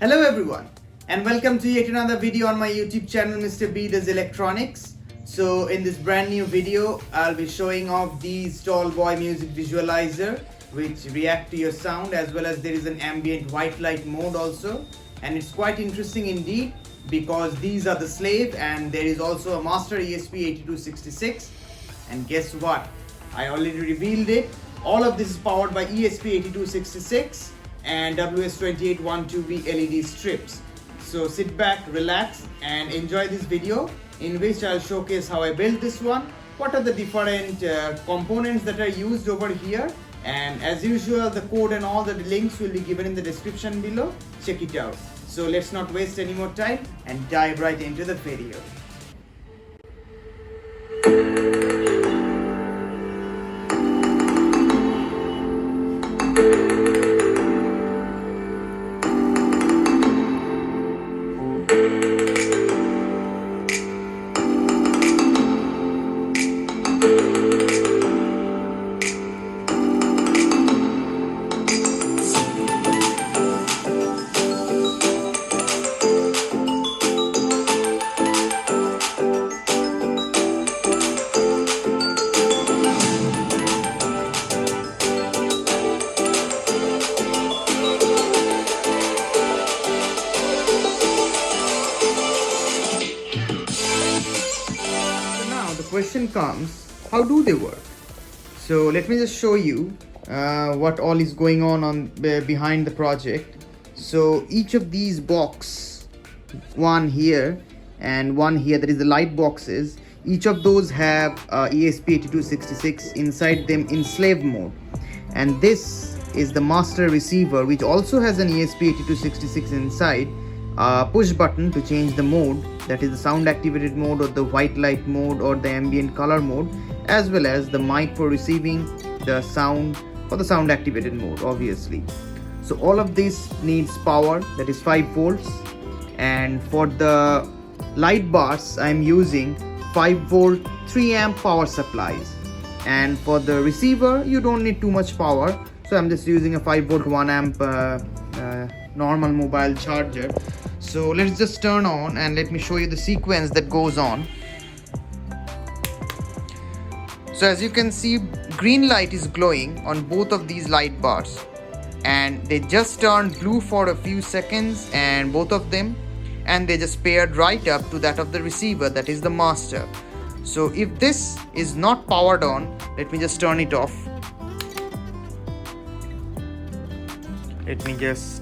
Hello everyone and welcome to yet another video on my YouTube channel Mr. B Does Electronics. So in this brand new video I'll be showing off these Tall Boy music visualizer which react to your sound, as well as there is an ambient white light mode also, and it's quite interesting indeed because these are the slave and there is also a master ESP8266. And guess what, I already revealed it. All of this is powered by ESP8266 and WS2812B LED strips. So sit back, relax and enjoy this video in which I'll showcase how I built this one, what are the different components that are used over here, and as usual the code and all the links will be given in the description below. Check it out. So let's not waste any more time and dive right into the video. Question comes, how do they work? So let me just show you what all is going on behind the project. So each of these box, one here and one here, that is the light boxes, each of those have ESP8266 inside them in slave mode, and this is the master receiver which also has an ESP8266 inside. Push button to change the mode, that is the sound activated mode or the white light mode or the ambient color mode, as well as the mic for receiving the sound for the sound activated mode obviously. So all of this needs power, that is 5 volts, and for the light bars I'm using 5 volt 3 amp power supplies, and for the receiver you don't need too much power, so I'm just using a 5 volt 1 amp normal mobile charger. So let's just turn on and let me show you the sequence that goes on. So as you can see, green light is glowing on both of these light bars, and they just turned blue for a few seconds, and both of them, and they just paired right up to that of the receiver, that is the master. So if this is not powered on, let me just turn it off. Let me just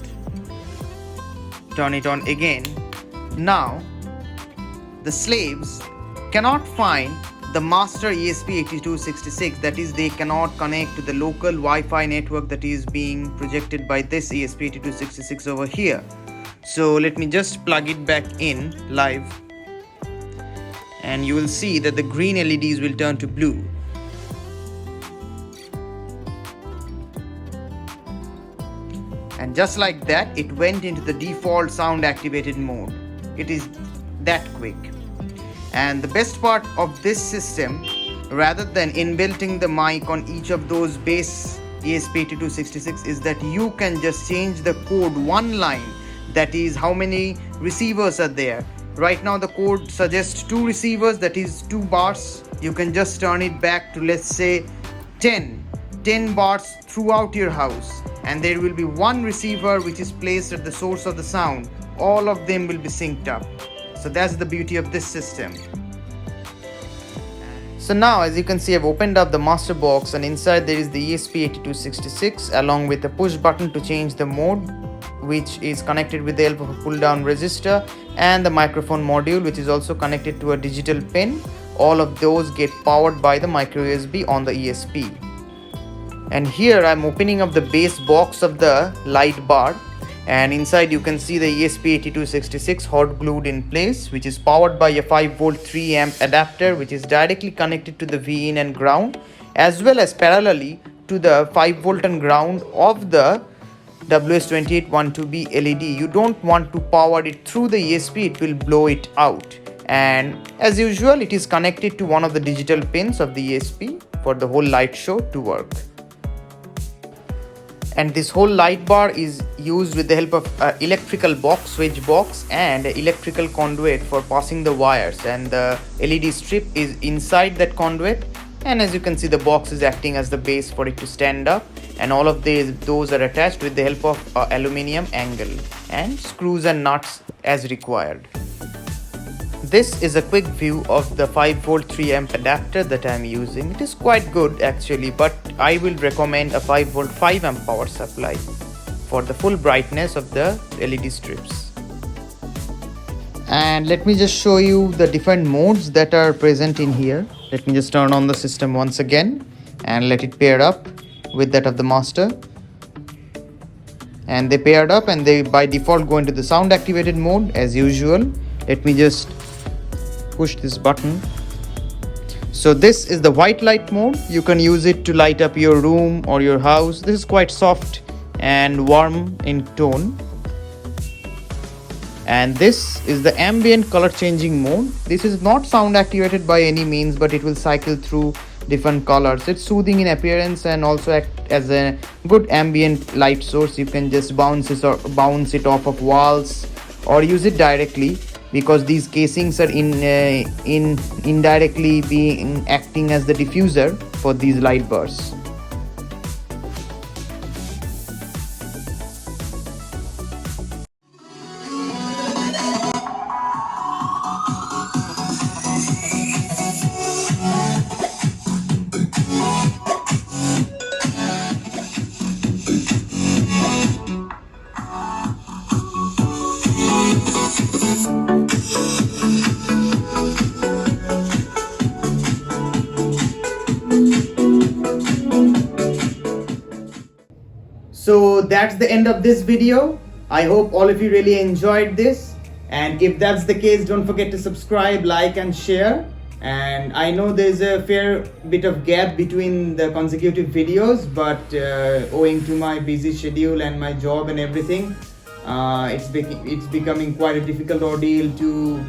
turn it on again. Now the slaves cannot find the master ESP8266, that is they cannot connect to the local Wi-Fi network that is being projected by this ESP8266 over here. So let me just plug it back in live, and you will see that the green LEDs will turn to blue. And just like that, it went into the default sound activated mode. It is that quick. And the best part of this system, rather than inbuilting the mic on each of those base ESP8266, is that you can just change the code one line, that is how many receivers are there. Right now the code suggests 2 receivers, that is 2 bars. You can just turn it back to, let's say, 10 bars throughout your house, and there will be 1 receiver which is placed at the source of the sound. All of them will be synced up. So that's the beauty of this system. So now as you can see, I've opened up the master box, and inside there is the ESP8266 along with a push button to change the mode, which is connected with the help of a pull down resistor, and the microphone module which is also connected to a digital pin. All of those get powered by the micro USB on the ESP. And here I'm opening up the base box of the light bar, and inside you can see the ESP8266 hot glued in place, which is powered by a 5 volt 3 amp adapter which is directly connected to the V-in and ground, as well as parallelly to the 5 volt and ground of the WS2812B LED. You don't want to power it through the ESP, it will blow it out. And as usual, it is connected to one of the digital pins of the ESP for the whole light show to work. And this whole light bar is used with the help of electrical box, switch box, and electrical conduit for passing the wires, and the LED strip is inside that conduit. And as you can see, the box is acting as the base for it to stand up, and all of those are attached with the help of aluminium angle and screws and nuts as required. This is a quick view of the 5V 3A adapter that I am using. It is quite good actually, but I will recommend a 5V 5A power supply for the full brightness of the LED strips. And let me just show you the different modes that are present in here. Let me just turn on the system once again and let it pair up with that of the master. And they paired up, and they by default go into the sound activated mode as usual. Let me just push this button. So this is the white light mode. You can use it to light up your room or your house. This is quite soft and warm in tone. And this is the ambient color changing mode. This is not sound activated by any means, but it will cycle through different colors. It's soothing in appearance and also act as a good ambient light source. You can just bounce it off of walls or use it directly, because these casings are indirectly acting as the diffuser for these light bars. So that's the end of this video. I hope all of you really enjoyed this, and if that's the case, don't forget to subscribe, like and share. And I know there's a fair bit of gap between the consecutive videos, but owing to my busy schedule and my job and everything, it's becoming quite a difficult ordeal to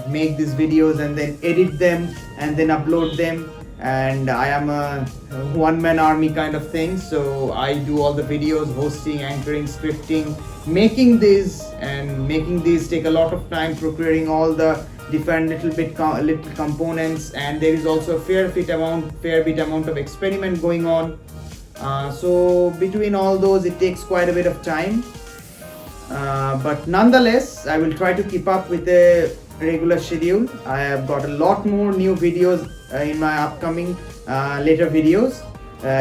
make these videos and then edit them and then upload them. And I am a one-man army kind of thing, so I do all the videos, hosting, anchoring, scripting, making these take a lot of time, procuring all the different little components, and there is also a fair bit amount of experiment going on. So between all those, it takes quite a bit of time, but nonetheless, I will try to keep up with the regular schedule. I have got a lot more new videos in my upcoming later videos,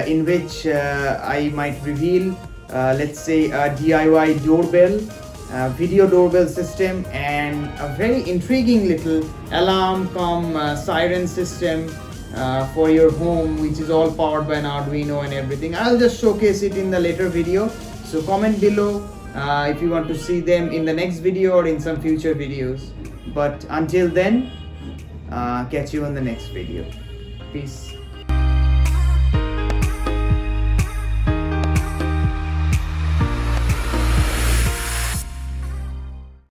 in which I might reveal let's say a DIY doorbell, video doorbell system, and a very intriguing little alarm siren system for your home, which is all powered by an Arduino and everything. I'll just showcase it in the later video, so comment below if you want to see them in the next video or in some future videos. But until then, catch you on the next video. Peace.